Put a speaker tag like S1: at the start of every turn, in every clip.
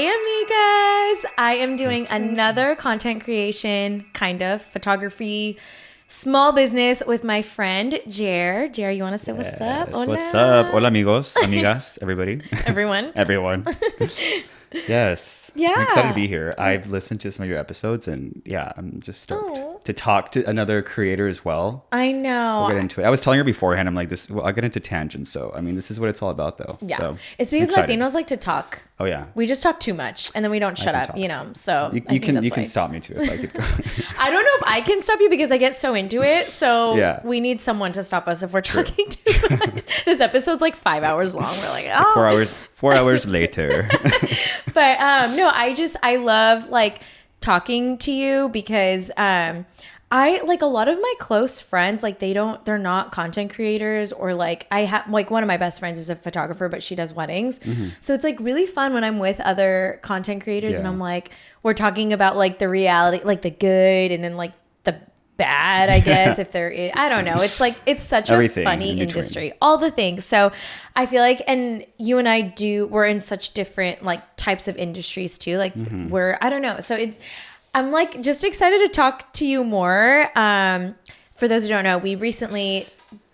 S1: Hey, amigas! I am doing another content creation, kind of photography, small business with my friend, Jair. Jair, you want to say what's up?
S2: Hola. What's up? Hola, amigos, amigas, everybody.
S1: Everyone.
S2: Everyone. Yes.
S1: Yeah.
S2: I'm excited to be here. I've listened to some of your episodes and yeah, I'm just stoked to talk to another creator as well.
S1: I know.
S2: We'll get into it. I was telling her beforehand, I'm like, I'll get into tangents. So, I mean, this is what it's all about though.
S1: Yeah.
S2: So,
S1: it's because Latinos like to talk.
S2: Oh, yeah.
S1: We just talk too much and then we don't shut up,
S2: talk.
S1: you know? So
S2: You can stop me too if I could go.
S1: I don't know if I can stop you because I get so into it. So
S2: Yeah.
S1: we need someone to stop us if we're talking too much. This episode's like 5 hours long. We're like, oh.
S2: 4 hours later.
S1: But no, I love like talking to you because I like a lot of my close friends, like they're not content creators, or like I have like one of my best friends is a photographer, but she does weddings. Mm-hmm. So it's like really fun when I'm with other content creators and I'm like, we're talking about like the reality, like the good and then like the bad, I guess, if there is, I don't know. It's like, it's such
S2: Everything
S1: a funny
S2: in
S1: industry, all the things. So I feel like, and you and I we're in such different like types of industries too. Like I don't know. So I'm like just excited to talk to you more. For those who don't know, we recently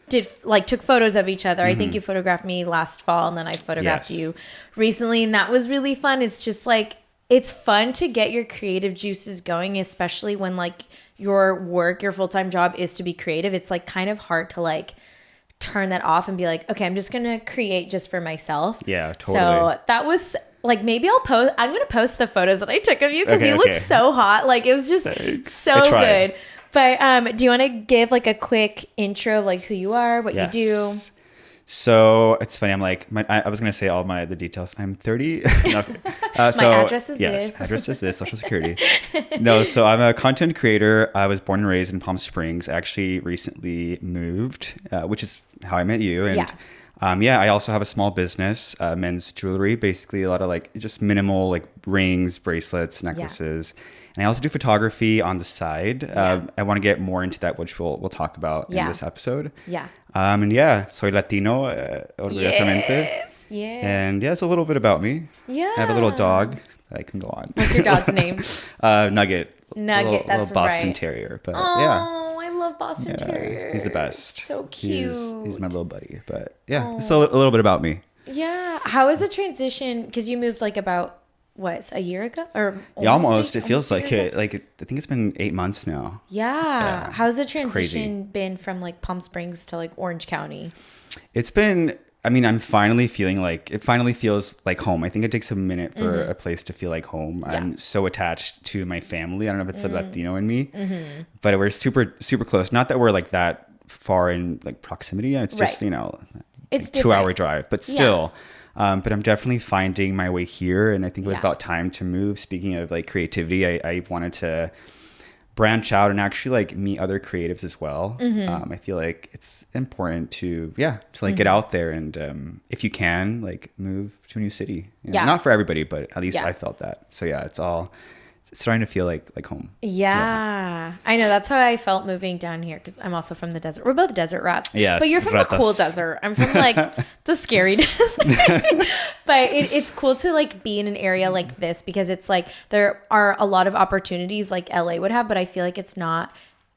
S1: took photos of each other. I think you photographed me last fall and then I photographed you recently. And that was really fun. It's just like, it's fun to get your creative juices going, especially when like your full-time job is to be creative. It's like kind of hard to like turn that off and be like, okay, I'm just going to create just for myself.
S2: Yeah, totally.
S1: So that was like, maybe I'm going to post the photos that I took of you because you looked so hot. Like it was just so good. But do you want to give like a quick intro of like who you are, what you do?
S2: So it's funny. I'm like, I was gonna say all the details. I'm 30. No,
S1: My address is this.
S2: Address is this. Social security. No, so I'm a content creator. I was born and raised in Palm Springs. I actually recently moved, which is how I met you. And I also have a small business, men's jewelry. Basically, a lot of like just minimal like rings, bracelets, necklaces. And I also do photography on the side. I want to get more into that, which we'll talk about in this episode.
S1: Yeah.
S2: Soy Latino, orgullosamente.
S1: Yes. Yeah.
S2: And it's a little bit about me.
S1: Yeah.
S2: I have a little dog that I can go on.
S1: What's your dog's name?
S2: Nugget.
S1: Nugget, that's
S2: little Boston
S1: right.
S2: Terrier. But
S1: I love Boston Terriers.
S2: He's the best.
S1: So cute.
S2: He's my little buddy. But it's a little bit about me.
S1: Yeah. How is the transition? Because you moved like about a year ago or
S2: almost it feels like it. Like I think it's been 8 months now.
S1: Yeah. How's the transition been from like Palm Springs to like Orange County?
S2: It's been, I mean, I'm finally feeling like it finally feels like home. I think it takes a minute for a place to feel like home. I'm so attached to my family. I don't know if it's the Latino in me, but we're super, super close. Not that we're like that far in like proximity. It's just, it's a 2-hour drive, but still. But I'm definitely finding my way here. And I think it was about time to move. Speaking of like creativity, I wanted to branch out and actually like meet other creatives as well. I feel like it's important to like get out there and if you can like move to a new city. Not for everybody, but at least I felt that. So it's starting to feel like home.
S1: Yeah. I know. That's how I felt moving down here because I'm also from the desert. We're both desert rats.
S2: Yes,
S1: but you're from the cool desert. I'm from like the scary desert. But it's cool to like be in an area like this because it's like there are a lot of opportunities like LA would have, but I feel like it's not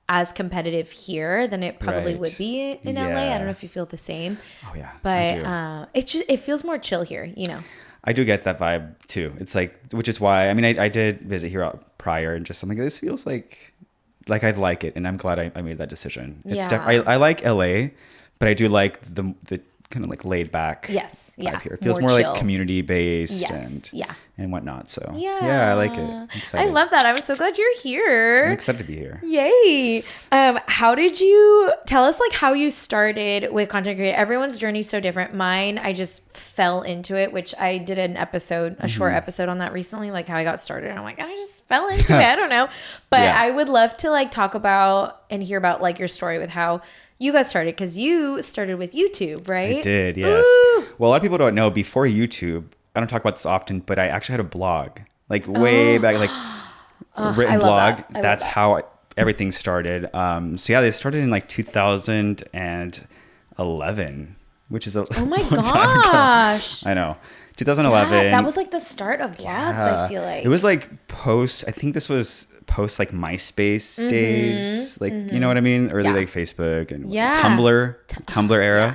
S1: as competitive here than it probably would be in LA. I don't know if you feel the same.
S2: Oh yeah.
S1: But it feels more chill here, you know.
S2: I do get that vibe too. It's like, which is why, I mean, I did visit here prior and just something like this feels like I'd like it. And I'm glad I made that decision. It's I like LA, but I do like the kind of like laid back vibe here. It feels more like community based and whatnot. So I like it. I'm excited.
S1: I love that. I'm so glad you're here.
S2: I'm excited to be here.
S1: Yay. How did you tell us like how you started with content creation? Everyone's journey is so different. Mine, I just fell into it, which I did a short episode on that recently, like how I got started. I'm like, I just fell into it. I don't know. But I would love to like talk about and hear about like your story with how you got started, because you started with YouTube, right?
S2: I did, yes. Ooh. Well, a lot of people don't know, before YouTube, I don't talk about this often, but I actually had a blog, like way back, like written blog. That's how everything started. They started in like 2011. which is a
S1: Oh my
S2: long time ago.
S1: gosh.
S2: I know. 2011.
S1: Yeah, that was like the start of blogs, I feel like.
S2: It was like post, I think this was post like MySpace days, like, you know what I mean? Early like Facebook and Tumblr era.
S1: Yeah.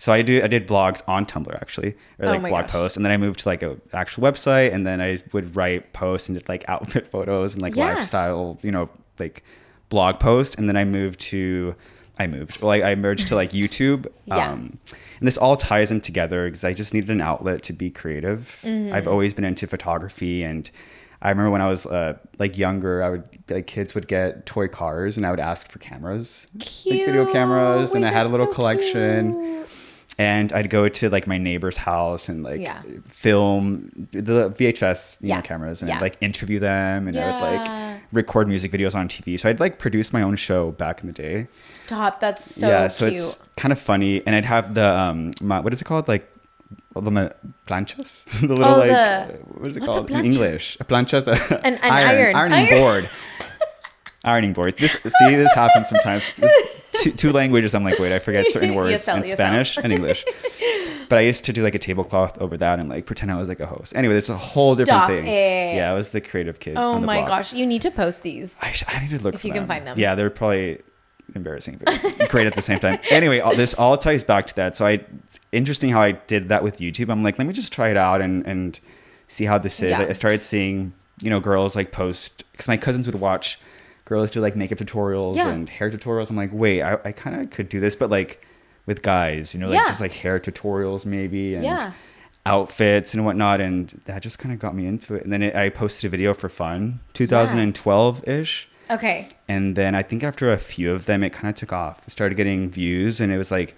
S2: So I did blogs on Tumblr actually, or like blog posts, and then I moved to like a actual website, and then I would write posts and did like outfit photos and like lifestyle, you know, like blog posts, and then I merged to like YouTube. And this all ties in together because I just needed an outlet to be creative. I've always been into photography, and I remember when I was like younger, kids would get toy cars, and I would ask for cameras, like video cameras, and I had a little collection. Cute. And I'd go to like my neighbor's house and like film the VHS cameras and I'd like interview them, and I would like record music videos on TV. So I'd like produce my own show back in the day.
S1: Stop, that's so
S2: so
S1: cute.
S2: It's kind of funny, and I'd have the what is it called, like the planchas, the little what is it called in English? A plancha is
S1: an
S2: ironing board. Ironing board. This happens sometimes. Two languages, I'm like, wait, I forget certain words in Spanish and English. But I used to do like a tablecloth over that and like pretend I was like a host. Anyway, this is a whole different thing. Yeah, I was the creative kid.
S1: Oh
S2: on the
S1: my
S2: blog.
S1: gosh, you need to post these.
S2: I need to look
S1: if you can find them.
S2: Yeah, they're probably embarrassing, but great at the same time. Anyway, this all ties back to that. So it's interesting how I did that with YouTube. I'm like, let me just try it out and see how this is. I started seeing, you know, girls like post, because my cousins would watch girls do like makeup tutorials and hair tutorials. I'm like, wait, I kind of could do this, but like with guys, you know, like just like hair tutorials maybe and outfits and whatnot. And that just kind of got me into it. And then I posted a video for fun, 2012-ish.
S1: Okay.
S2: And then I think after a few of them, it kind of took off. It started getting views, and it was like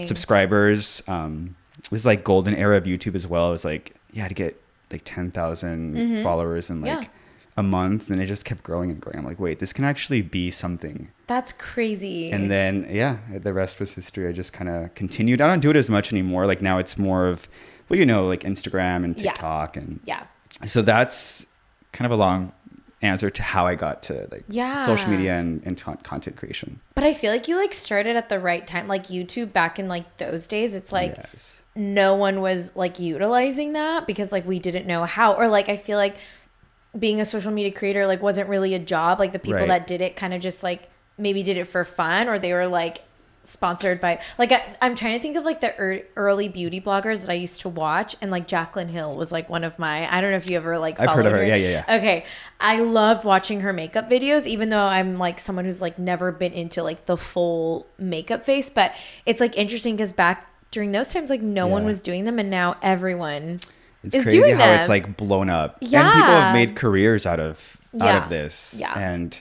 S2: subscribers. It was like golden era of YouTube as well. It was like, to get like 10,000 followers in like a month, and it just kept growing and growing. I'm like, wait, this can actually be something.
S1: That's crazy.
S2: And then the rest was history. I just kind of continued. I don't do it as much anymore. Like now it's more of, well, you know, like Instagram and TikTok and so that's kind of a long answer to how I got to like social media and content creation.
S1: But I feel like you like started at the right time. Like YouTube back in like those days, it's like no one was like utilizing that because like we didn't know how, or like I feel like being a social media creator like wasn't really a job. Like the people that did it kind of just like maybe did it for fun, or they were like sponsored by like I'm trying to think of like the early beauty bloggers that I used to watch, and like Jaclyn Hill was like one of my, I don't know if you ever like followed
S2: I've heard of her.
S1: her.
S2: Yeah.
S1: Okay, I loved watching her makeup videos, even though I'm like someone who's like never been into like the full makeup face. But it's like interesting because back during those times like no one was doing them, and now everyone
S2: it's
S1: is
S2: crazy
S1: doing
S2: how
S1: them.
S2: It's like blown up, and people have made careers out of this, and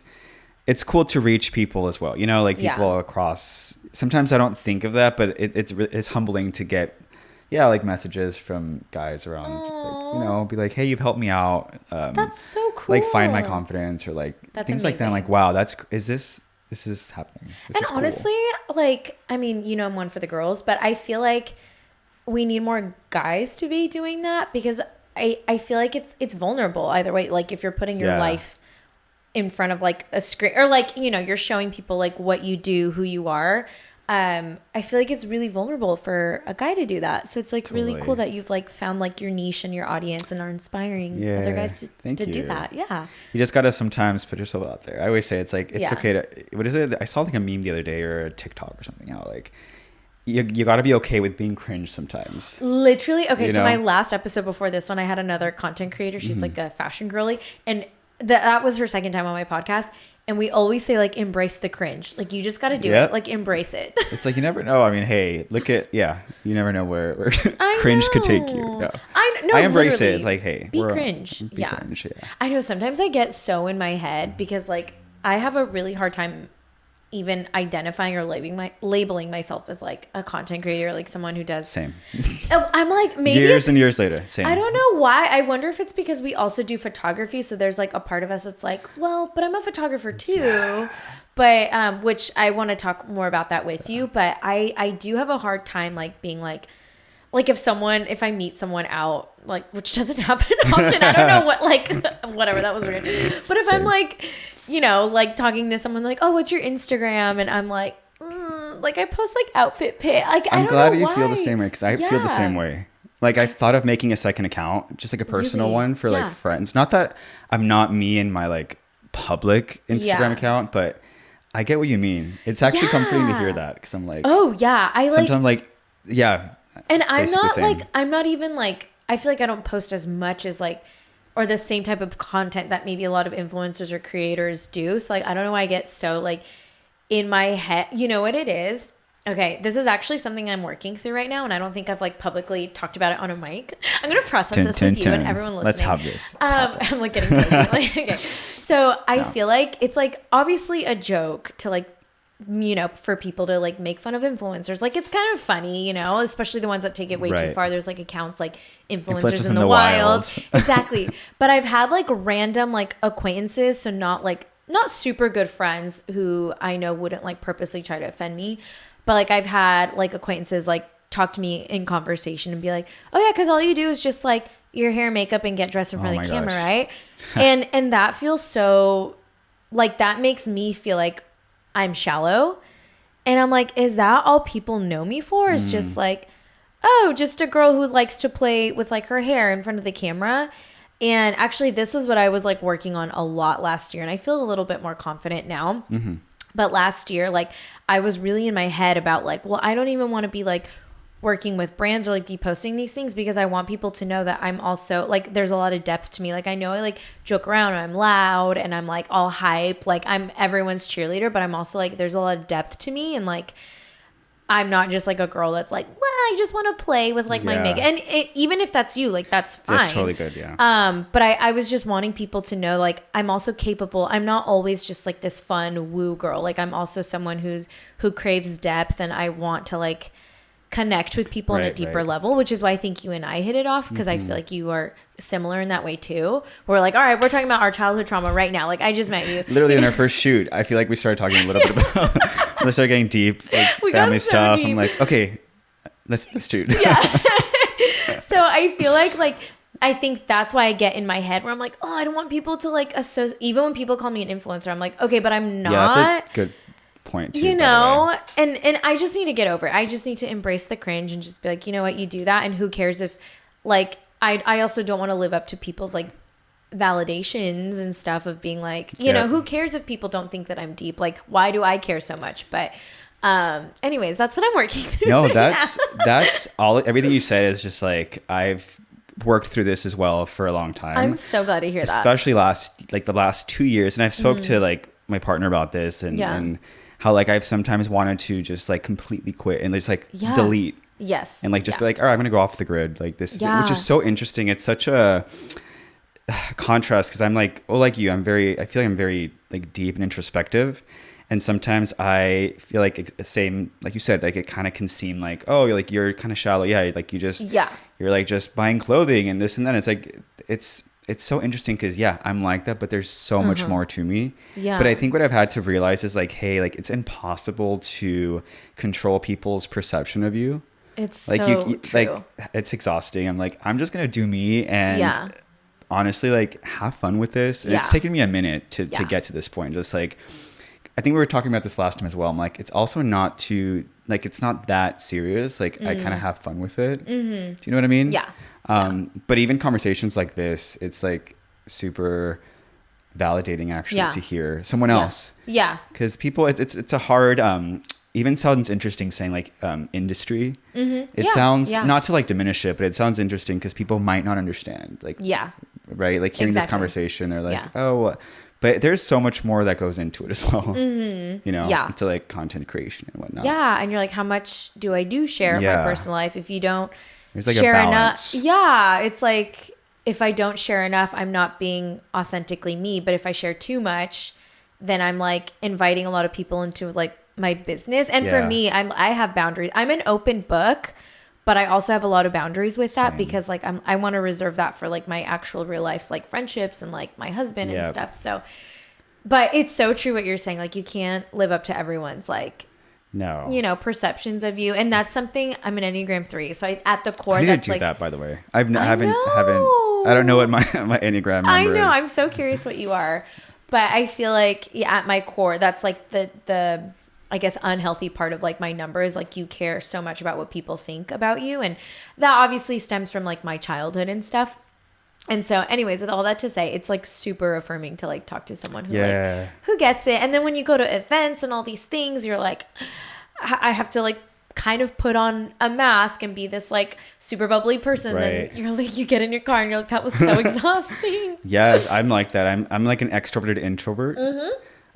S2: it's cool to reach people as well, you know, like people across. Sometimes I don't think of that, but it's humbling to get like messages from guys around, like, you know, be like, hey, you've helped me out,
S1: that's so cool,
S2: like find my confidence, or like
S1: that's
S2: things
S1: amazing.
S2: Like that. I'm like, wow, this is happening. This is
S1: honestly cool. Like, I mean, you know, I'm one for the girls, but I feel like we need more guys to be doing that, because I feel like it's vulnerable either way. Like if you're putting your life in front of like a screen, or like, you know, you're showing people like what you do, who you are. I feel like it's really vulnerable for a guy to do that. So it's like really cool that you've like found like your niche and your audience and are inspiring other guys to do that. Yeah.
S2: You just got to sometimes put yourself out there. I always say it's like, it's okay to, what is it? I saw like a meme the other day or a TikTok or something out, like, you got to be okay with being cringe sometimes. Literally.
S1: Okay. So my last episode before this one, I had another content creator. She's like a fashion girly, and that was her second time on my podcast. And we always say like, embrace the cringe. Like you just got to do it. Like embrace it.
S2: It's like, you never know. I mean, hey, look at, you never know where cringe could take you. No. I embrace it. It's like, hey,
S1: be cringe. Cringe, I know sometimes I get so in my head because like I have a really hard time even identifying or labeling myself as like a content creator, like someone who does.
S2: Same.
S1: I'm like, maybe
S2: years and years later. Same.
S1: I don't know why. I wonder if it's because we also do photography. So there's like a part of us that's like, well, but I'm a photographer too. But, which I want to talk more about that with you. But I do have a hard time like being like if I meet someone out, like, which doesn't happen often, I don't know what, like, whatever, that was weird. But if I'm like, you know, like talking to someone like, oh, what's your Instagram? And I'm like, like I post like outfit pic. Like
S2: I'm
S1: I don't
S2: glad
S1: know
S2: you
S1: why.
S2: feel the same way because I feel the same way. Like I've thought of making a second account, just like a personal one for like friends. Not that I'm not me in my like public Instagram account, but I get what you mean. It's actually comforting to hear that because I'm like,
S1: oh yeah, I like
S2: sometimes like
S1: and I'm not like I'm not even like I feel like I don't post as much as like or the same type of content that maybe a lot of influencers or creators do. So like I don't know why I get so like in my head. You know what it is? Okay, this is actually something I'm working through right now, and I don't think I've like publicly talked about it on a mic. I'm gonna process this with you and everyone listening.
S2: Let's have this.
S1: I'm like getting crazy. Like, okay, so I feel like it's like obviously a joke to like, you know, for people to like make fun of influencers. Like it's kind of funny, you know, especially the ones that take it way too far. There's like accounts like influencers in the wild. Exactly. But I've had like random like acquaintances, so not super good friends who I know wouldn't like purposely try to offend me. But like I've had like acquaintances like talk to me in conversation and be like, oh yeah, because all you do is just like your hair, makeup, and get dressed in front of the camera, right? and that feels so like that makes me feel like I'm shallow. And I'm like, is that all people know me for? Is just like, oh, just a girl who likes to play with like her hair in front of the camera. And actually, this is what I was like working on a lot last year. And I feel a little bit more confident now. Mm-hmm. But last year, like I was really in my head about like, well, I don't even want to be like working with brands or like be posting these things because I want people to know that I'm also like, there's a lot of depth to me. Like I know I like joke around and I'm loud and I'm like all hype. Like I'm everyone's cheerleader, but I'm also like, there's a lot of depth to me. And like, I'm not just like a girl that's like, well, I just want to play with like my makeup. And even if that's you, like that's fine.
S2: That's totally good, yeah.
S1: But I was just wanting people to know like I'm also capable. I'm not always just like this fun woo girl. Like I'm also someone who craves depth, and I want to like connect with people on a deeper level, which is why I think you and I hit it off, because I feel like you are similar in that way too. We're like, all right, we're talking about our childhood trauma right now. Like I just met you.
S2: Literally in our first shoot, I feel like we started talking a little bit about we started getting deep, like family stuff. Deep. I'm like, okay, let's shoot. Yeah.
S1: So I feel like I think that's why I get in my head where I'm like, oh, I don't want people to like associate. Even when people call me an influencer, I'm like, okay, but I'm not. Yeah, that's a good
S2: point too,
S1: you know, and I just need to get over it. I just need to embrace the cringe and just be like, you know what, you do that, and who cares if like I also don't want to live up to people's like validations and stuff of being like, you know, who cares if people don't think that I'm deep? Like, why do I care so much? But anyways, that's what I'm working through.
S2: No, that's all. Everything you said is just like I've worked through this as well for a long time.
S1: I'm so glad to hear that.
S2: Especially the last 2 years, and I've spoke to like my partner about this and how like I've sometimes wanted to just like completely quit and just like delete.
S1: Yes.
S2: And like just be like, all right, I'm gonna go off the grid. Like this is it, which is so interesting. It's such a contrast because I'm like, well, like you, I feel like I'm very like deep and introspective. And sometimes I feel like same, like you said, like it kind of can seem like, oh, you're kind of shallow. Yeah. Like you just, you're like just buying clothing and this and that. It's like, it's so interesting because I'm like that, but there's so much more to me. Yeah. But I think what I've had to realize is like, hey, like it's impossible to control people's perception of you.
S1: It's like so true.
S2: Like it's exhausting. I'm like, I'm just gonna do me and honestly, like have fun with this. And it's taken me a minute to get to this point. Just like, I think we were talking about this last time as well. I'm like, it's also not too like it's not that serious. Like I kind of have fun with it. Mm-hmm. Do you know what I mean?
S1: Yeah.
S2: But even conversations like this, it's like super validating actually to hear someone else.
S1: Yeah.
S2: Because people, it's a hard, even sounds interesting saying like industry. Mm-hmm. It sounds not to like diminish it, but it sounds interesting because people might not understand. Like right, like hearing this conversation, they're like, oh, but there's so much more that goes into it as well. Mm-hmm. You know, into like content creation and whatnot.
S1: Yeah, and you're like, how much do I share my personal life? If you don't.
S2: There's like
S1: share
S2: a balance.
S1: Enough. Yeah, it's like if I don't share enough, I'm not being authentically me. But if I share too much, then I'm like inviting a lot of people into like my business. And for me, I have boundaries. I'm an open book, but I also have a lot of boundaries with that because like I want to reserve that for like my actual real life like friendships and like my husband and stuff. So, but it's so true what you're saying. Like you can't live up to everyone's like.
S2: No,
S1: you know, perceptions of you, and that's something. I'm an Enneagram 3, so at the core,
S2: I need
S1: that's
S2: to do
S1: like
S2: that. By the way, I don't know what my Enneagram number
S1: I know.
S2: is.
S1: I'm so curious what you are, but I feel like at my core, that's like the I guess, unhealthy part of like my numbers. Like you care so much about what people think about you. And that obviously stems from like my childhood and stuff. And so anyways, with all that to say, it's like super affirming to like talk to someone who like, who gets it. And then when you go to events and all these things, you're like, I have to like kind of put on a mask and be this like super bubbly person.
S2: Right.
S1: Then you're like, you get in your car and you're like, that was so exhausting.
S2: Yes, I'm like that. I'm like an extroverted introvert.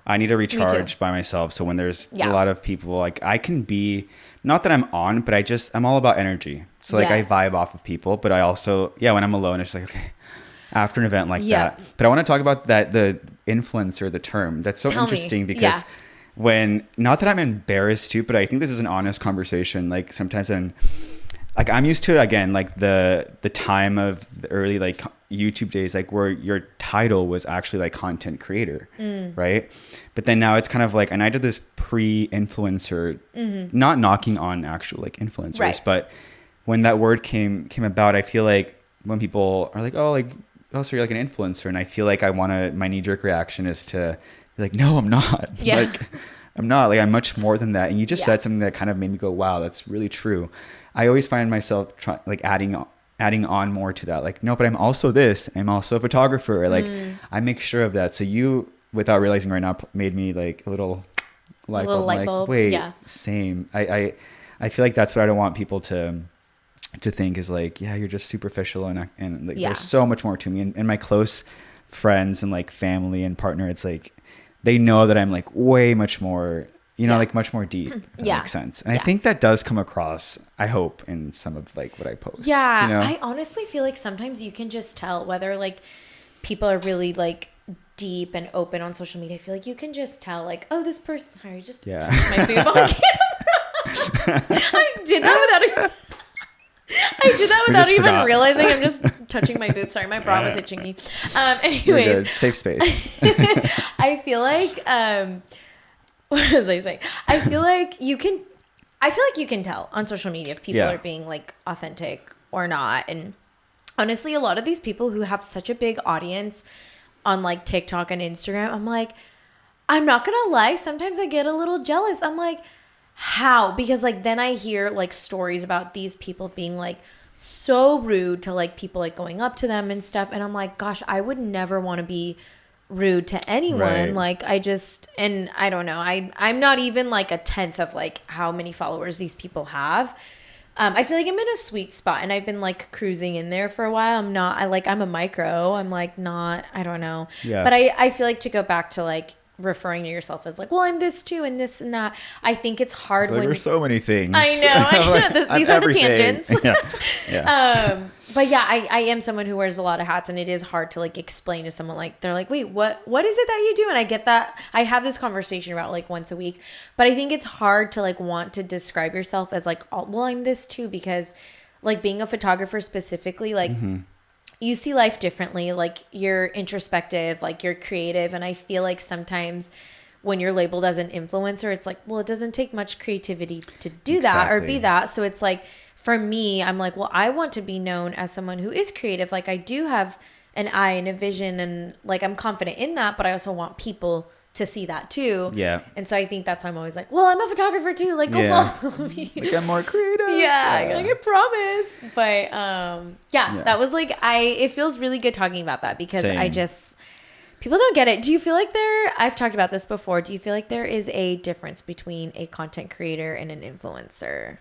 S2: I need to recharge by myself. So when there's a lot of people, like I can be, not that I'm on, but I'm all about energy. So like I vibe off of people, but I also, when I'm alone, it's like, okay, after an event like that. But I want to talk about that, the influencer, the term. That's so interesting because when, not that I'm embarrassed too, but I think this is an honest conversation. Like sometimes like I'm used to, again, like the time of the early like YouTube days, like where your title was actually like content creator, right? But then now it's kind of like, and I did this pre-influencer, not knocking on actual like influencers, but when that word came about, I feel like when people are like, oh, so you're like an influencer, and I feel like my knee-jerk reaction is to be like, no, I'm not. Like I'm not, like I'm much more than that. And you just said something that kind of made me go, wow, that's really true. I always find myself like adding on more to that. Like, no, but I'm also this. I'm also a photographer. Like, I make sure of that. So you, without realizing right now, made me like a little light bulb. Like, wait, same. I feel like that's what I don't want people to think is like, you're just superficial and like there's so much more to me. And my close friends and like family and partner, it's like they know that I'm like way much more, like much more deep, if that makes sense. And I think that does come across, I hope, in some of like what I post. Yeah.
S1: I honestly feel like sometimes you can just tell whether like people are really like deep and open on social media. I feel like you can just tell like, oh, this person, sorry, just touched my boob on camera. I did that without even realizing. I'm just touching my boob. Sorry, my bra was itching me. Anyways,
S2: safe space.
S1: I feel like what was I saying? I feel like you can tell on social media if people are being like authentic or not. And honestly, a lot of these people who have such a big audience on like TikTok and Instagram, I'm like, I'm not gonna lie, sometimes I get a little jealous. I'm like, how? Because like then I hear like stories about these people being like so rude to like people like going up to them and stuff, and I'm like, gosh, I would never want to be rude to anyone. Like I don't know, I'm not even like a tenth of like how many followers these people have. I feel like I'm in a sweet spot and I've been like cruising in there for a while. I'm a micro. I'm like not, I don't know. But I feel like to go back to like referring to yourself as like, well, I'm this too and this and that. I think it's hard when
S2: there's so many things.
S1: I know.
S2: Like,
S1: these are the tangents.
S2: Yeah.
S1: But yeah, I am someone who wears a lot of hats, and it is hard to like explain to someone, like they're like, wait, what is it that you do? And I get that. I have this conversation about like once a week, but I think it's hard to like want to describe yourself as like, oh, well, I'm this too, because like being a photographer specifically, like you see life differently. Like you're introspective, like you're creative. And I feel like sometimes when you're labeled as an influencer, it's like, well, it doesn't take much creativity to do that or be that. So it's like, for me, I'm like, well, I want to be known as someone who is creative. Like I do have an eye and a vision, and like I'm confident in that, but I also want people to see that too. Yeah. And so I think that's why I'm always like, well, I'm a photographer too. Like go follow me.
S2: Like I'm more creative.
S1: Like I promise. But that was like it feels really good talking about that, because people don't get it. Do you feel like I've talked about this before. Do you feel like there is a difference between a content creator and an influencer?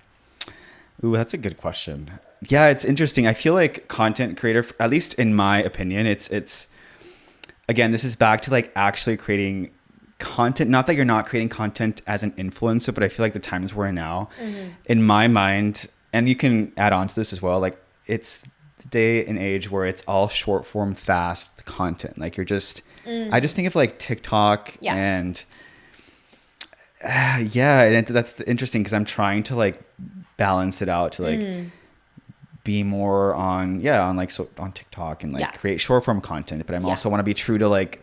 S2: Ooh, that's a good question. Yeah, it's interesting. I feel like content creator, at least in my opinion, it's again, this is back to like actually creating content. Not that you're not creating content as an influencer, but I feel like the times we're in now, in my mind, and you can add on to this as well, like it's the day and age where it's all short form, fast content. Like you're just, I just think of like TikTok and and that's interesting, because I'm trying to like balance it out to like be more on on TikTok and like create short form content, but I'm also want to be true to like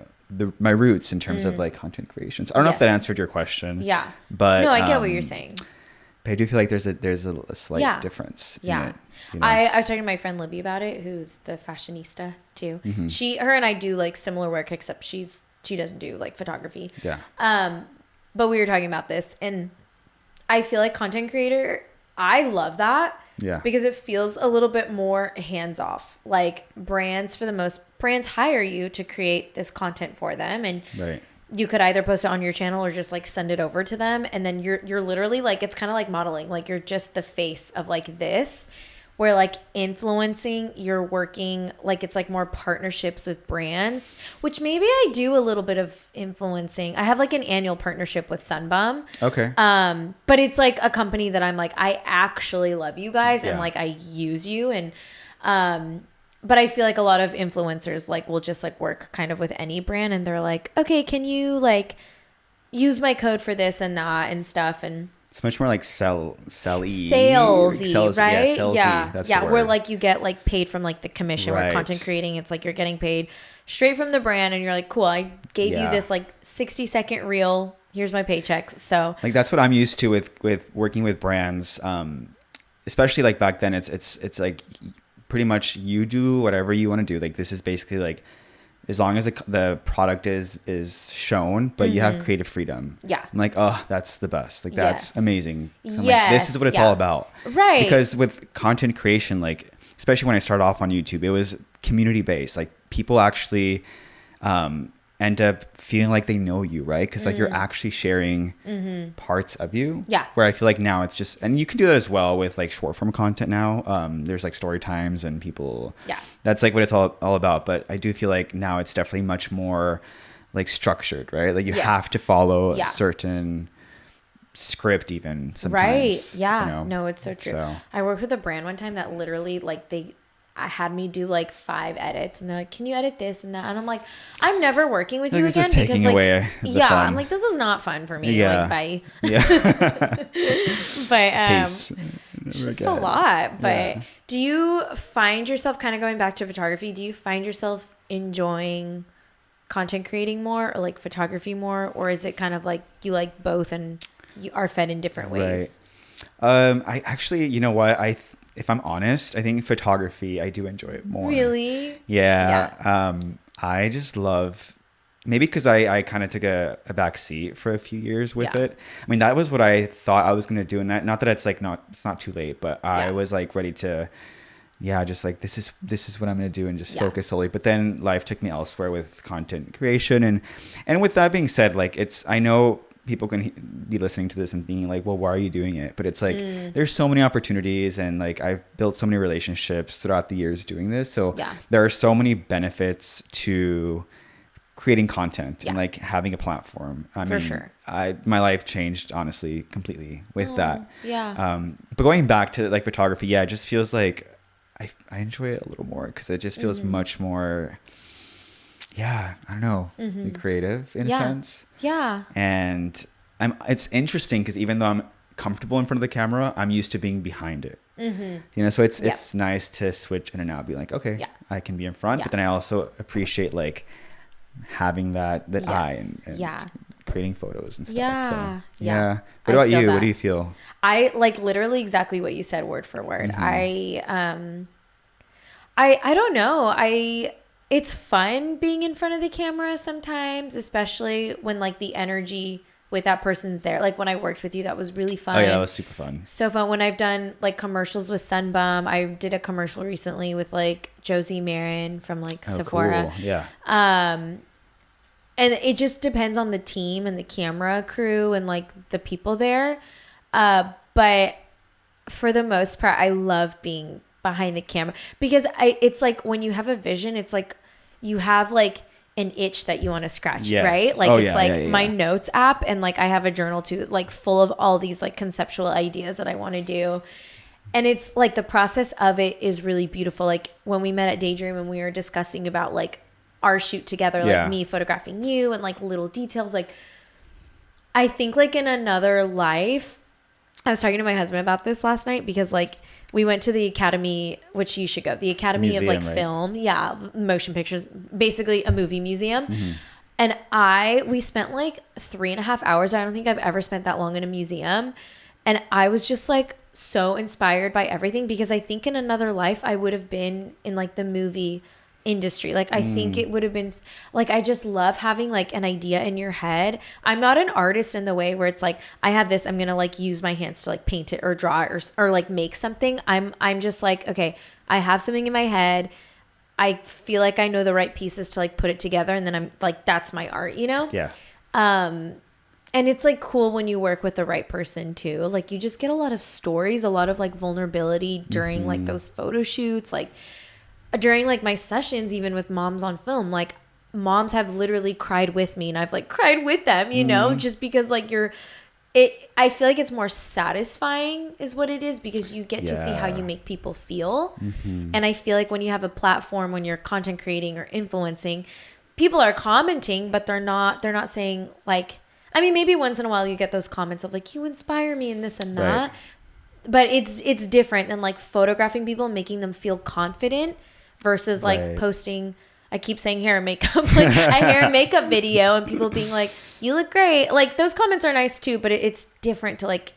S2: my roots in terms of like content creation. So I don't know if that answered your question. Yeah, but
S1: no, I get what you're saying.
S2: But I do feel like there's a slight difference.
S1: Yeah. In it, I was talking to my friend Libby about it, who's the fashionista too. Her and I do like similar work, except she doesn't do like photography. Yeah. but we were talking about this, and I feel like content creator, I love that.
S2: Yeah.
S1: Because it feels a little bit more hands off. Like brands hire you to create this content for them, and
S2: Right.
S1: you could either post it on your channel or just like send it over to them, and then you're literally like, it's kind of like modeling. Like you're just the face of like this, where like influencing, you're working like it's like more partnerships with brands, which maybe I do a little bit of influencing. I have like an annual partnership with Sunbum.
S2: Okay.
S1: But it's like a company that I'm like, I actually love you guys, and
S2: Yeah.
S1: like I use you, and but I feel like a lot of influencers like will just like work kind of with any brand, and they're like, okay, can you like use my code for this and that and stuff, and
S2: it's much more like salesy,
S1: right?
S2: Yeah, salesy.
S1: Yeah,
S2: That's
S1: yeah.
S2: the word.
S1: Where like you get like paid from like the commission. Where
S2: Right.
S1: content creating, it's like you're getting paid straight from the brand, and you're like, cool, I gave you this like 60-second reel. Here's my paycheck. So
S2: like that's what I'm used to with working with brands. Especially like back then, it's like pretty much you do whatever you want to do. Like this is basically like, as long as the product is shown, but you have creative freedom.
S1: Yeah.
S2: I'm like, oh, that's the best. Like that's amazing. So I'm
S1: Yes.
S2: like, this is what it's all about.
S1: Right.
S2: Because with content creation, like especially when I started off on YouTube, it was community based. Like people actually end up feeling like they know you, right? Because like you're actually sharing parts of you.
S1: Yeah.
S2: Where I feel like now it's just, and you can do that as well with like short form content now. There's like story times and people.
S1: Yeah.
S2: That's like what it's all about. But I do feel like now it's definitely much more like structured, right? Like you have to follow a certain script even sometimes.
S1: Right. Yeah.
S2: You know?
S1: No, it's so true.
S2: So.
S1: I worked with a brand one time that literally like I had me do like 5 edits, and they're like, can you edit this and that? And I'm like, I'm never working with
S2: Like,
S1: you
S2: this
S1: again
S2: is taking
S1: because like,
S2: away the
S1: yeah,
S2: fun.
S1: I'm like, this is not fun for me.
S2: Yeah.
S1: Like, bye.
S2: Yeah.
S1: But
S2: Peace.
S1: it's just a lot. But do you find yourself kind of going back to photography? Do you find yourself enjoying content creating more, or like photography more, or is it kind of like you like both and you are fed in different ways?
S2: I actually, you know what? If I'm honest, I think photography, I do enjoy it more.
S1: Really?
S2: Yeah. I just love, maybe because I kind of took a back seat for a few years with it. I mean, that was what I thought I was going to do. And not that it's like it's not too late, but I was like ready to, just like, this is what I'm going to do and just focus solely. But then life took me elsewhere with content creation. And with that being said, like I know people can be listening to this and thinking like, well, why are you doing it? But it's like, there's so many opportunities, and like I've built so many relationships throughout the years doing this. So there are so many benefits to creating content and like having a platform. I mean,
S1: sure.
S2: My life changed honestly completely with that.
S1: Yeah.
S2: But going back to like photography, it just feels like I enjoy it a little more because it just feels much more, I don't know, creative in a sense.
S1: Yeah.
S2: And it's interesting because even though I'm comfortable in front of the camera, I'm used to being behind it. You know, so it's nice to switch in and out, be like, okay, I can be in front, but then I also appreciate like having that eye and creating photos and stuff.
S1: Yeah.
S2: So, What about you? What do you feel?
S1: I like literally exactly what you said, word for word. I don't know. It's fun being in front of the camera sometimes, especially when like the energy with that person's there. Like when I worked with you, that was really fun.
S2: Oh yeah, that was super fun.
S1: So fun. When I've done like commercials with Sunbum, I did a commercial recently with like Josie Marin from like Sephora.
S2: Cool. Yeah.
S1: And it just depends on the team and the camera crew and like the people there. But for the most part, I love being behind the camera because it's like when you have a vision, it's like you have like an itch that you want to scratch, right? Like my notes app, and like I have a journal too, like full of all these like conceptual ideas that I want to do. And it's like the process of it is really beautiful. Like when we met at Daydream and we were discussing about like our shoot together, like me photographing you and like little details. Like I think like in another life, I was talking to my husband about this last night because like we went to the Academy, which you should go, the Academy museum, of like film, motion pictures, basically a movie museum. And we spent like 3.5 hours. I don't think I've ever spent that long in a museum. And I was just like so inspired by everything because I think in another life I would have been in like the movie industry. Like, I think it would have been like, I just love having like an idea in your head. I'm not an artist in the way where it's like, I have this, I'm going to like use my hands to like paint it or draw it or like make something. I'm just like, okay, I have something in my head. I feel like I know the right pieces to like put it together. And then I'm like, that's my art, you know?
S2: Yeah.
S1: And it's like cool when you work with the right person too. Like, you just get a lot of stories, a lot of like vulnerability during like those photo shoots, like during like my sessions, even with moms on film. Like, moms have literally cried with me and I've like cried with them, you know, just because like I feel like it's more satisfying is what it is, because you get to see how you make people feel. And I feel like when you have a platform, when you're content creating or influencing, people are commenting, but they're not saying like, I mean, maybe once in a while you get those comments of like, you inspire me and this and that. Right. But it's different than like photographing people, making them feel confident versus like posting, I keep saying hair and makeup, like a hair and makeup video and people being like, you look great. Like, those comments are nice too, but it's different to like,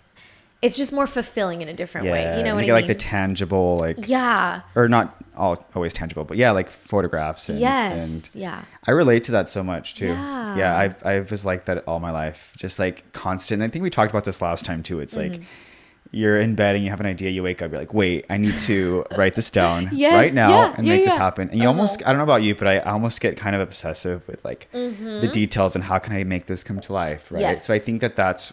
S1: it's just more fulfilling in a different way. You know what I mean?
S2: Like the tangible, like, or not always tangible, but like photographs. And, I relate to that so much too. I was like that all my life, just like constant. I think we talked about this last time too. It's like, you're in bed and you have an idea, you wake up, you're like, wait, I need to write this down right now and make this happen. And you almost, I don't know about you, but I almost get kind of obsessive with like the details and how can I make this come to life, right? So I think that's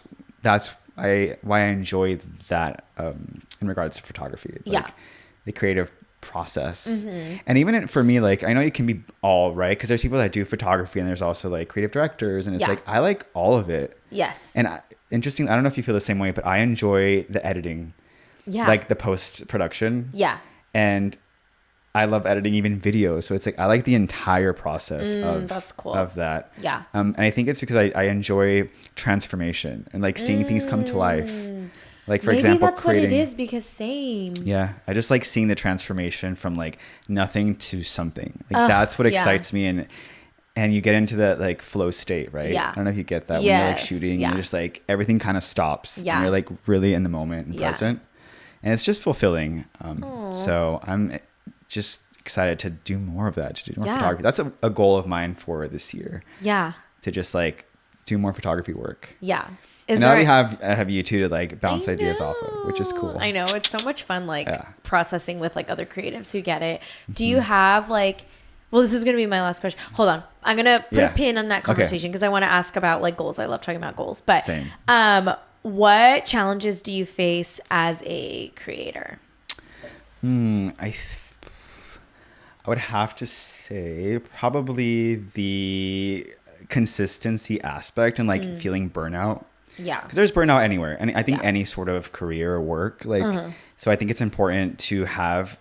S2: why I enjoy that in regards to photography. It's like the creative process. And even for me, like, I know it can be all right, because there's people that do photography and there's also like creative directors, and it's like, I like all of it. And interesting, I don't know if you feel the same way, but I enjoy the editing, like the post production, and I love editing even videos. So it's like, I like the entire process of that's cool. Of that. And I think it's because I enjoy transformation and like seeing things come to life. Like, for example,
S1: that's what it is, because same.
S2: I just like seeing the transformation from like nothing to something. Like, that's what excites me. And you get into that like flow state, right? I don't know if you get that when you're like shooting, and you're just like, everything kind of stops. And you're like really in the moment and present. And it's just fulfilling. So I'm just excited to do more of that, to do more photography. That's a goal of mine for this year. To just like do more photography work. And now I have you two to like bounce ideas off of, which is cool.
S1: I know, it's so much fun, like processing with like other creatives who get it. Do you have like, well, this is going to be my last question. Hold on. I'm going to put a pin on that conversation because I want to ask about like goals. I love talking about goals. But what challenges do you face as a creator?
S2: I would have to say probably the consistency aspect and like feeling burnout. Because there's burnout anywhere. And I think any sort of career or work, like, so I think it's important to have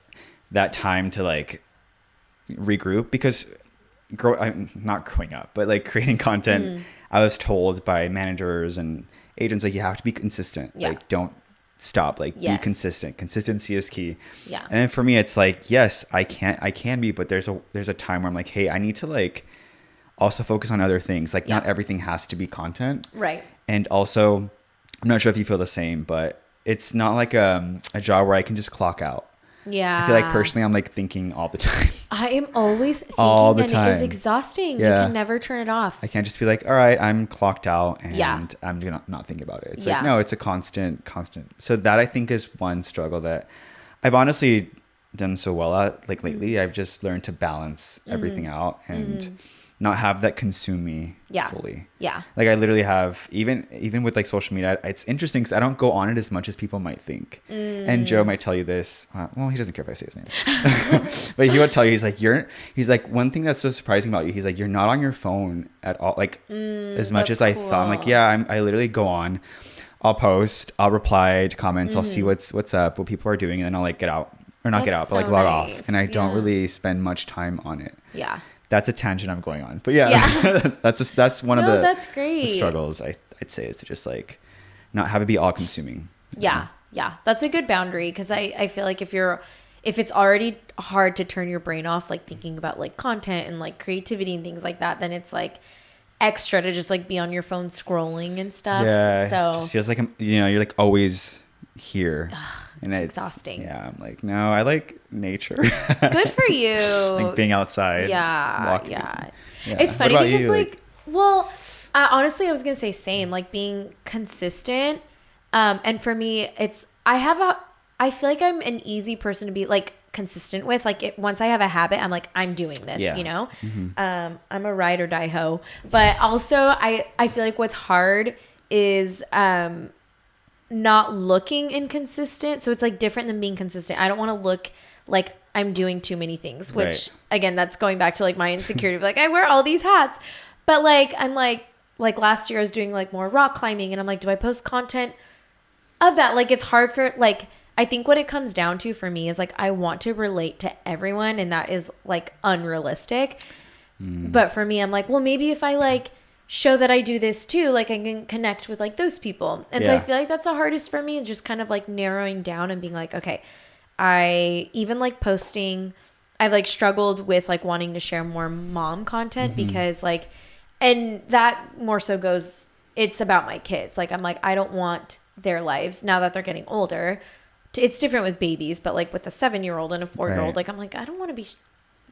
S2: that time to like regroup, because I'm not growing up, but like creating content, I was told by managers and agents, like, you have to be consistent. Like, don't stop, like be consistent. Consistency is key. And then for me, it's like, yes, I can be, but there's a time where I'm like, hey, I need to like also focus on other things. Like, not everything has to be content. And also, I'm not sure if you feel the same, but it's not like a job where I can just clock out. I feel like personally, I'm like thinking all the time.
S1: I am always thinking, all the time. It is exhausting. You can never turn it off.
S2: I can't just be like, all right, I'm clocked out and I'm gonna not think about it. It's like, no, it's a constant. So that, I think, is one struggle that I've honestly done so well at. Like lately, I've just learned to balance everything out and not have that consume me fully. Like, I literally have, even with like social media, it's interesting because I don't go on it as much as people might think. And Joe might tell you this. Well, he doesn't care if I say his name. But he would tell you, he's like, one thing that's so surprising about you, he's like, you're not on your phone at all. Like, as much as I thought. I'm like, I literally go on, I'll post, I'll reply to comments, I'll see what's up, what people are doing, and then I'll like get out. Or not get out, but like log off. And I don't really spend much time on it. That's a tangent I'm going on, but that's one of the
S1: that's great.
S2: The struggles I'd say, is to just like not have it be all consuming.
S1: That's a good boundary, because I feel like if it's already hard to turn your brain off, like thinking about like content and like creativity and things like that, then it's like extra to just like be on your phone scrolling and stuff. So
S2: it just feels like, you're like always here. And
S1: it's exhausting.
S2: Yeah, I'm like, no, I like nature.
S1: Good for you.
S2: Like being outside.
S1: Yeah,
S2: walking.
S1: yeah.
S2: Yeah.
S1: It's funny because
S2: you?
S1: like, well, honestly, I was gonna say same. Like being consistent. And for me, I feel like I'm an easy person to be like consistent with. Like once I have a habit, I'm like, I'm doing this, you know? I'm a ride or die hoe. But also I feel like what's hard is not looking inconsistent. So it's like different than being consistent. I don't want to look like I'm doing too many things, which again, that's going back to like my insecurity of like, I wear all these hats. But like, I'm like last year I was doing like more rock climbing and I'm like, do I post content of that? Like, it's hard for like, I think what it comes down to for me is like, I want to relate to everyone and that is like unrealistic. But for me, I'm like, well, maybe if I like show that I do this too, like I can connect with like those people. And so I feel like that's the hardest for me, just kind of like narrowing down and being like, okay, I even like posting, I've like struggled with like wanting to share more mom content because like, and that more so goes, it's about my kids. Like, I'm like, I don't want their lives now that they're getting older. It's different with babies, but like with a 7-year-old and a 4-year-old, like I'm like, I don't want to be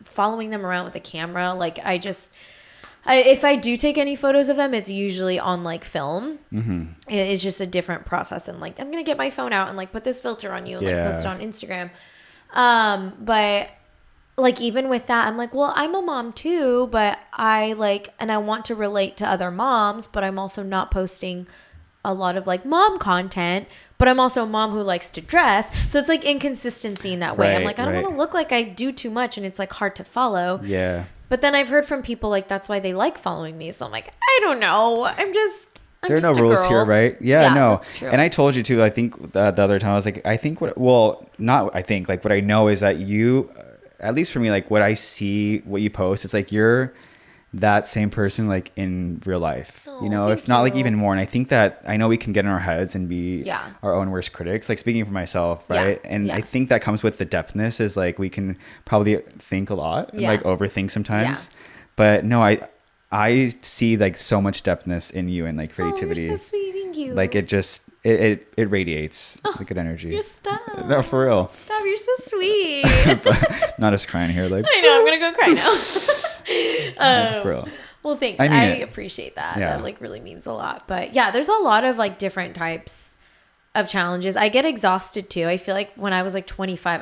S1: following them around with a camera. Like if I do take any photos of them, it's usually on like film. It's just a different process. And like, I'm going to get my phone out and like put this filter on you and like post it on Instagram. But like, even with that, I'm like, well, I'm a mom too, but I like, and I want to relate to other moms, but I'm also not posting a lot of like mom content, but I'm also a mom who likes to dress. So it's like inconsistency in that way. I'm like, I don't want to look like I do too much and it's like hard to follow.
S2: Yeah.
S1: But then I've heard from people like that's why they like following me. So I'm like, I don't know.
S2: There are no rules here, right? Yeah, no.
S1: That's true.
S2: And I told you too, I think the other time I was like, I think what I know is that you, at least for me, like what I see, what you post, it's like you're that same person like in real life, you know, if not like even more. And I think that I know we can get in our heads and be our own worst critics, like speaking for myself, right? And I think that comes with the depthness is like we can probably think a lot and like overthink sometimes. But no, I see like so much depthness in you and like creativity.
S1: Oh, you're so sweet. Thank you.
S2: Like it just it radiates like good energy.
S1: You stop.
S2: No, for real.
S1: Stop. You're so sweet.
S2: Not us crying here. Like
S1: I know. I'm gonna go cry now.
S2: no, for real.
S1: Well, thanks. I appreciate that. Yeah. That like really means a lot. But yeah, there's a lot of like different types of challenges. I get exhausted too. I feel like when I was like 25,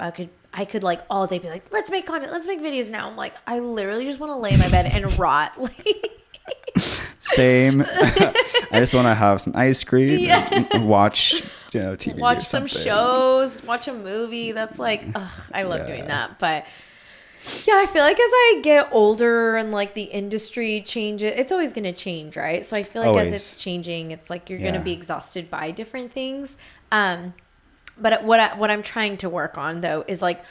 S1: I could like all day be like, let's make content, let's make videos now. I'm like, I literally just want to lay in my bed and rot.
S2: Same. I just want to have some ice cream and watch, TV.
S1: Watch some shows, watch a movie. That's like, I love doing that. But yeah, I feel like as I get older and like the industry changes, it's always going to change, right? So I feel like as it's changing, it's like you're going to be exhausted by different things. But what I'm trying to work on though is like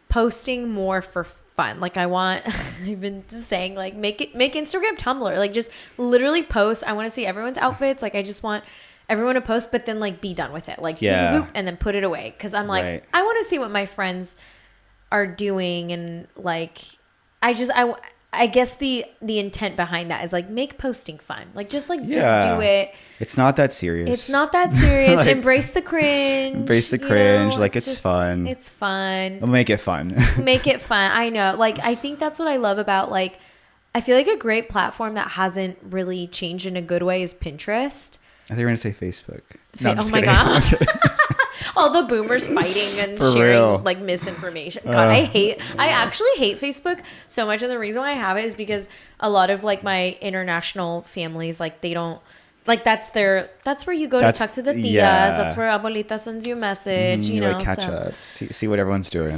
S1: posting more for fun. Like I've been saying like make Instagram, Tumblr, like just literally post. I want to see everyone's outfits. Like I just want everyone to post, but then like be done with it. Like boop, boop, and then put it away. Cause I'm like, I want to see what my friends are doing. And like, I guess the intent behind that is like make posting fun. Like just do it.
S2: It's not that serious.
S1: Like, embrace the cringe.
S2: Like it's fun.
S1: It's fun.
S2: We'll make it fun.
S1: Make it fun. I know. Like I think that's what I love about like I feel like a great platform that hasn't really changed in a good way is Pinterest.
S2: I think we're gonna say Facebook. No,
S1: oh my god. All the boomers fighting and sharing like misinformation. God, I actually hate Facebook so much. And the reason why I have it is because a lot of like my international families, like they don't, like that's where you go to talk to the tias. That's where abuelita sends you a message, you know.
S2: Like catch up, see what everyone's doing.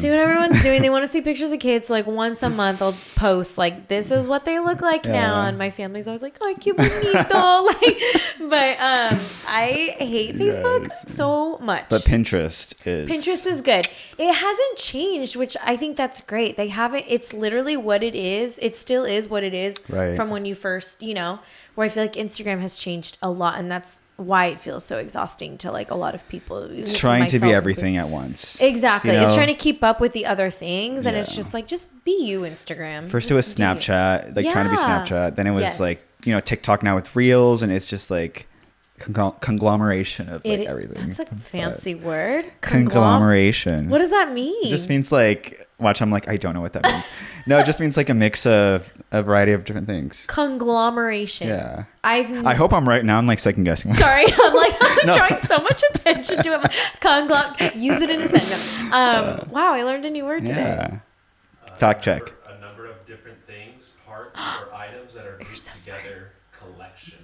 S1: They want to see pictures of kids. So like once a month I'll post like, this is what they look like now. And my family's always like, ay, qué bonito. But I hate Facebook so much.
S2: But Pinterest
S1: is good. It hasn't changed, which I think that's great. They haven't, it's literally what it is. It still is what it is from when you first, where I feel like Instagram has changed a lot, and that's why it feels so exhausting to like a lot, of people.
S2: It's trying to be everything at once.
S1: Exactly. It's trying to keep up with the other things, and it's just like, just be you, Instagram.
S2: First it was Snapchat, like trying to be Snapchat. Then it was like, TikTok now with Reels, and it's just like conglomeration of like everything.
S1: That's a fancy word.
S2: Conglomeration.
S1: What does that mean?
S2: It just means like, watch, I'm like, I don't know what that means. No, it just means like a mix of a variety of different things.
S1: Conglomeration.
S2: Yeah. I hope I'm right now. I'm like second guessing.
S1: Sorry, I'm drawing so much attention to it. Use it in a sentence. Wow, I learned a new word today.
S2: Yeah. Fact check.
S3: A number of different things, parts, or items that are grouped
S1: so
S3: together. Collection.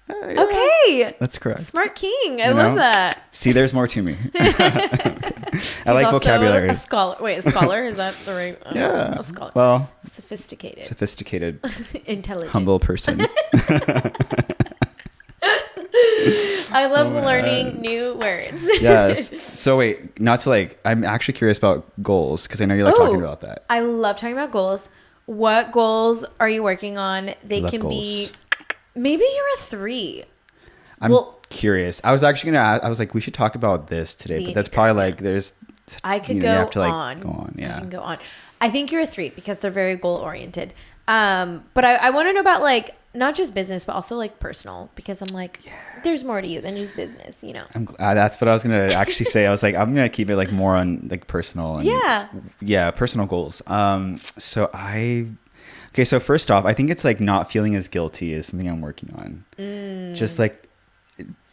S2: Yeah.
S1: Okay.
S2: That's correct.
S1: Smart king. I love that.
S2: See, there's more to me. I like vocabulary.
S1: A scholar. Wait, a scholar? Is that the right?
S2: Yeah.
S1: A scholar.
S2: Well,
S1: sophisticated, intelligent,
S2: humble person.
S1: I love learning new words.
S2: Yes. So wait, not to like, I'm actually curious about goals because I know you like talking about that.
S1: I love talking about goals. What goals are you working on? They can be, maybe you're a 3.
S2: I'm curious. I was actually going to ask, I was like, we should talk about this today, but that's probably like, there's,
S1: I could
S2: you
S1: go
S2: have to like
S1: on.
S2: Go on. Yeah.
S1: I can go on. I think you're a 3 because they're very goal oriented. But I want to know about like, not just business, but also like personal, because I'm like, there's more to you than just business, you know?
S2: That's what I was going to actually say. I was like, I'm going to keep it like more on like personal and personal goals. So first off, I think it's like not feeling as guilty is something I'm working on. Just like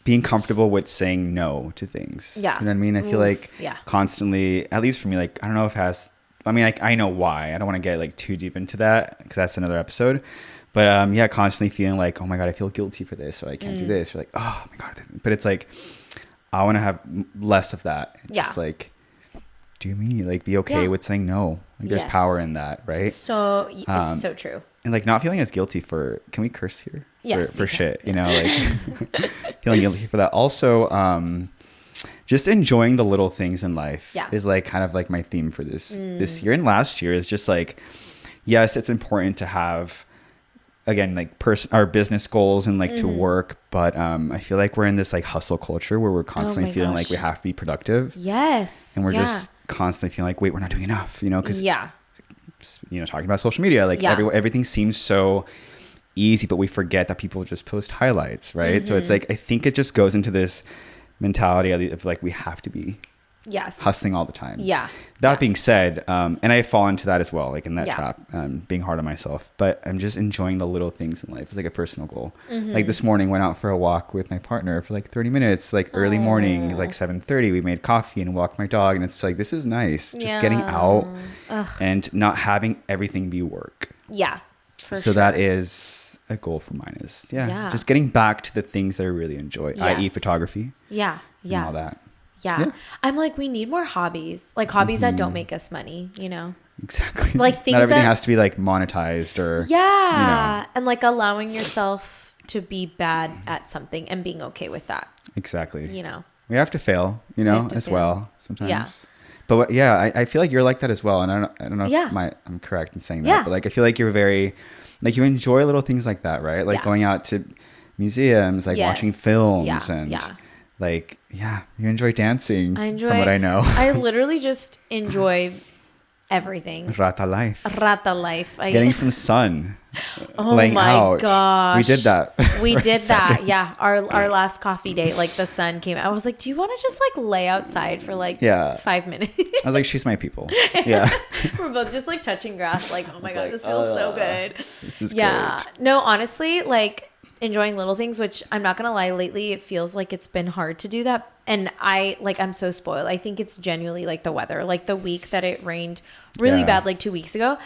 S2: being comfortable with saying no to things. Yeah. You know what I mean? I feel like constantly, at least for me, like, I don't know if it has, I mean, like, I know why. I don't want to get like too deep into that because that's another episode. But constantly feeling like, oh my God, I feel guilty for this, or I can't do this. Or like, oh my God. But it's like, I want to have less of that. Just like, do me, like, be okay with saying no. Like, there's power in that, right?
S1: So it's so true.
S2: And like not feeling as guilty for, can we curse here?
S1: Yes.
S2: For shit, you know, like feeling guilty for that. Also, just enjoying the little things in life is like kind of like my theme for this year and last year is just like, yes, it's important to have, again, like our business goals and like to work. But I feel like we're in this like hustle culture where we're constantly feeling like we have to be productive.
S1: Yes.
S2: And we're just constantly feeling like, wait, we're not doing enough, you know, because, you know, talking about social media, like everything seems so easy, but we forget that people just post highlights, right? So it's like, I think it just goes into this mentality of like, we have to be hustling all the time. That being said, and I fall into that as well, like in that trap, being hard on myself, but I'm just enjoying the little things in life. It's like a personal goal. Like this morning, went out for a walk with my partner for like 30 minutes, like early morning. It's like 7:30. We made coffee and walked my dog, and it's like, this is nice. Just getting out and not having everything be work. So that is a goal for mine is just getting back to the things that I really enjoy, i.e. photography. And all that.
S1: Yeah. I'm like, we need more hobbies, like hobbies that don't make us money, you know?
S2: Exactly.
S1: Like things
S2: not everything has to be like monetized or, you know.
S1: And like allowing yourself to be bad at something and being okay with that.
S2: Exactly.
S1: You know,
S2: we have to fail, you know, as well sometimes. But I feel like you're like that as well. And I don't know if I'm correct in saying that, but like, I feel like you're very, like you enjoy little things like that, right? Like going out to museums, like watching films and like, you enjoy dancing from what I know.
S1: I literally just enjoy everything.
S2: Rata life.
S1: Getting
S2: some sun.
S1: Oh my gosh.
S2: We did that.
S1: We did that. Yeah. Our last coffee date, like the sun came out. I was like, do you want to just like lay outside for like 5 minutes?
S2: I was like, she's my people. Yeah.
S1: We're both just like touching grass. Like, oh my God, this feels so good.
S2: This is great.
S1: No, honestly, like enjoying little things, which I'm not gonna lie, lately it feels like it's been hard to do that, and I'm so spoiled. I think it's genuinely like the weather. Like the week that it rained really bad, like 2 weeks ago,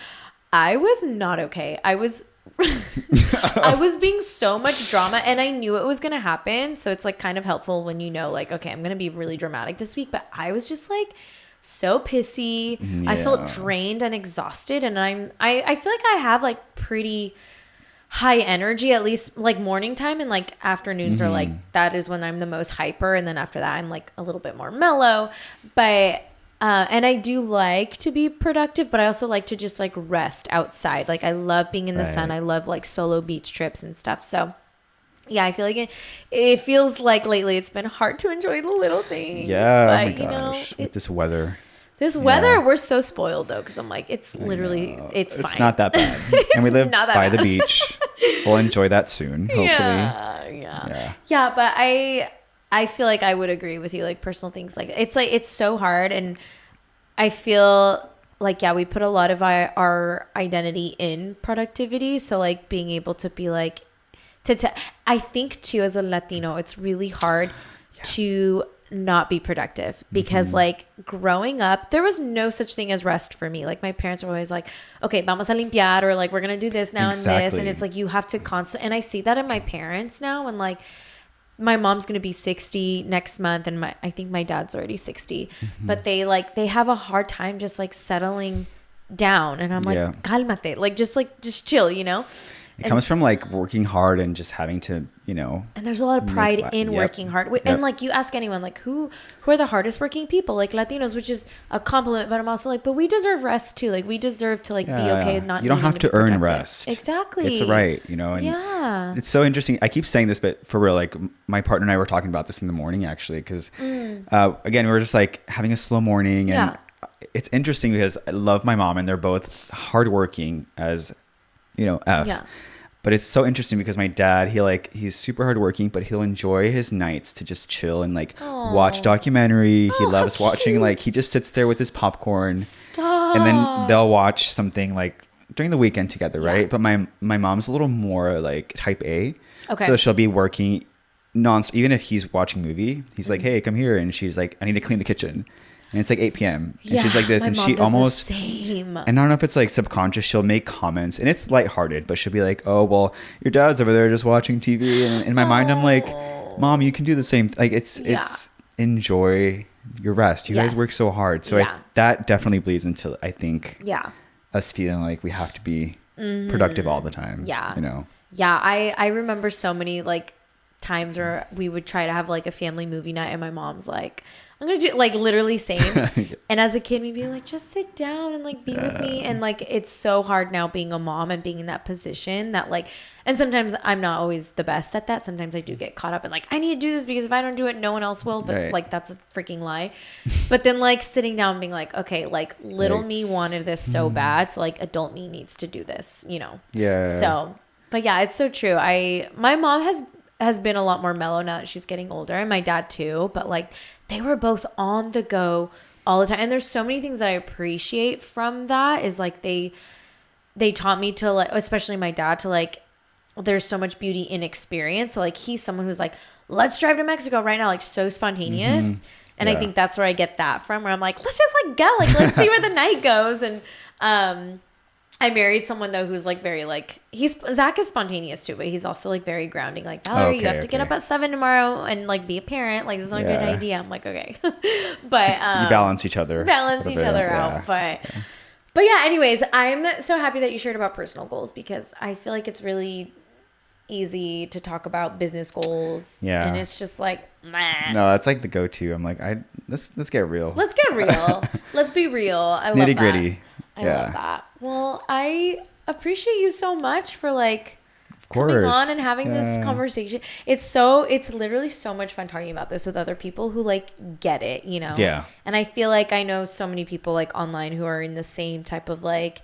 S1: I was not okay. I was I was being so much drama, and I knew it was gonna happen, so it's like kind of helpful when you know, like, okay, I'm gonna be really dramatic this week. But I was just like so pissy. I felt drained and exhausted, and I feel like I have like pretty high energy, at least like morning time, and like afternoons are like, that is when I'm the most hyper, and then after that I'm like a little bit more mellow. But and I do like to be productive, but I also like to just like rest outside. Like I love being in the sun. I love like solo beach trips and stuff. So yeah, I feel like it feels like lately it's been hard to enjoy the little things.
S2: But,
S1: oh my gosh,
S2: with this weather.
S1: This weather, we're so spoiled though, because I'm like, it's literally, it's fine.
S2: It's not that bad. And we live by the beach. We'll enjoy that soon, hopefully.
S1: Yeah, but I feel like I would agree with you, like personal things. Like, it's so hard. And I feel like, we put a lot of our identity in productivity. So like being able to be like, I think too, as a Latino, it's really hard to not be productive because like growing up, there was no such thing as rest for me. Like my parents were always like, okay, vamos a limpiar, or like, we're going to do this now and this. And it's like, you have to and I see that in my parents now. And like, my mom's going to be 60 next month. And I think my dad's already 60, but they have a hard time just like settling down. And I'm like, cálmate, like, just chill, you know?
S2: It comes from like working hard and just having to, you know.
S1: And there's a lot of pride in working hard. And like, you ask anyone, like, who are the hardest working people? Like Latinos, which is a compliment, but I'm also like, but we deserve rest too. Like, we deserve to like be okay with not.
S2: You don't have to earn rest.
S1: Exactly.
S2: It's a right, you know. And it's so interesting. I keep saying this, but for real, like my partner and I were talking about this in the morning actually, because again, we were just like having a slow morning, and it's interesting because I love my mom and they're both hardworking as, you know, But it's so interesting because my dad, he's super hardworking, but he'll enjoy his nights to just chill and like watch documentary. He loves watching, like, he just sits there with his popcorn.
S1: Stop.
S2: And then they'll watch something like during the weekend together, right? But my mom's a little more like type A. Okay. So she'll be working non-stop. Even if he's watching a movie, he's like, hey, come here. And she's like, I need to clean the kitchen. And it's like 8 p.m. And she's like this, and she almost, and I don't know if it's like subconscious, she'll make comments, and it's lighthearted, but she'll be like, oh, well, your dad's over there just watching TV. And in my mind, I'm like, Mom, you can do the same. Like, it's enjoy your rest. You guys work so hard. So that definitely bleeds into, I think, us feeling like we have to be productive all the time. Yeah. You know?
S1: Yeah. I remember so many like times where we would try to have like a family movie night, and my mom's like, I'm going to do like literally same. And as a kid, we'd be like, just sit down and like be with me. And like, it's so hard now being a mom and being in that position that like, and sometimes I'm not always the best at that. Sometimes I do get caught up in like, I need to do this because if I don't do it, no one else will. But like, that's a freaking lie. But then like sitting down and being like, okay, like little me wanted this so bad. So like adult me needs to do this, you know?
S2: Yeah.
S1: So, but yeah, it's so true. My mom has been a lot more mellow now that she's getting older, and my dad too. But like, they were both on the go all the time. And there's so many things that I appreciate from that is like they taught me to like, especially my dad, to like, there's so much beauty in experience. So like, he's someone who's like, let's drive to Mexico right now. Like, so spontaneous. And I think that's where I get that from, where I'm like, let's just like go, like, let's see where the night goes. And, I married someone though who's like very like, Zach is spontaneous too, but he's also like very grounding. Like, Valerie, you have to get up at 7 tomorrow and like be a parent. Like, this is not a good idea. I'm like, okay. But
S2: you balance each other
S1: out. But yeah, anyways, I'm so happy that you shared about personal goals, because I feel like it's really easy to talk about business goals. Yeah. And it's just like, meh.
S2: No, that's like the go-to. I'm like, let's get real.
S1: Let's get real. Let's be real. I love that.
S2: Nitty gritty.
S1: I love that. Well, I appreciate you so much for like coming on and having this conversation. It's literally so much fun talking about this with other people who like get it, you know?
S2: Yeah.
S1: And I feel like I know so many people like online who are in the same type of like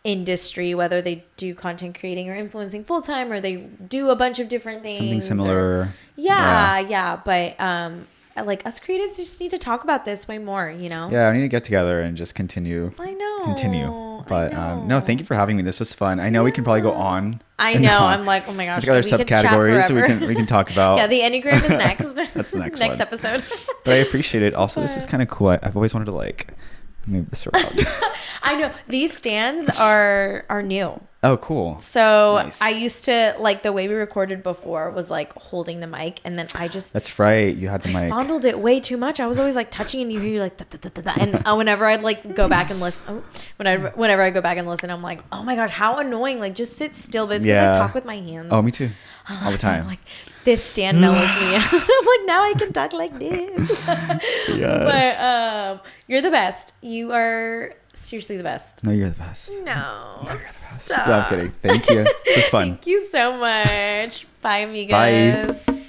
S1: industry, whether they do content creating or influencing full time, or they do a bunch of different things.
S2: Something similar.
S1: But like, us creatives just need to talk about this way more, you know?
S2: Yeah, I need to get together and just continue. But no, thank you for having me. This was fun. I know we can probably go on.
S1: I know. I'm like, oh my gosh.
S2: There's other subcategories so we can talk about.
S1: Yeah, the Enneagram is next.
S2: That's the next
S1: episode.
S2: But I appreciate it. Also, this is kind of cool. I've always wanted to like move this around.
S1: I know. These stands are new.
S2: Oh, cool.
S1: So nice. I used to, like, the way we recorded before was like holding the mic, and then
S2: That's right. You had the mic.
S1: I fondled it way too much. I was always like touching, and you hear like da, da, da, da, da. And whenever I'd like go back and listen, whenever I go back and listen, I'm like, oh my god, how annoying! Like, just sit still, but it's because I talk with my hands.
S2: Oh, me too. All the time.
S1: So like, this stand mellows me out. I'm like, now I can talk like this.
S2: Yes.
S1: But you're the best. You are seriously the best.
S2: No, you're the best.
S1: No,
S2: you're the best.
S1: Stop.
S2: No, I'm kidding. Thank you. This was fun.
S1: Thank you so much. Bye, amigas.
S2: Bye.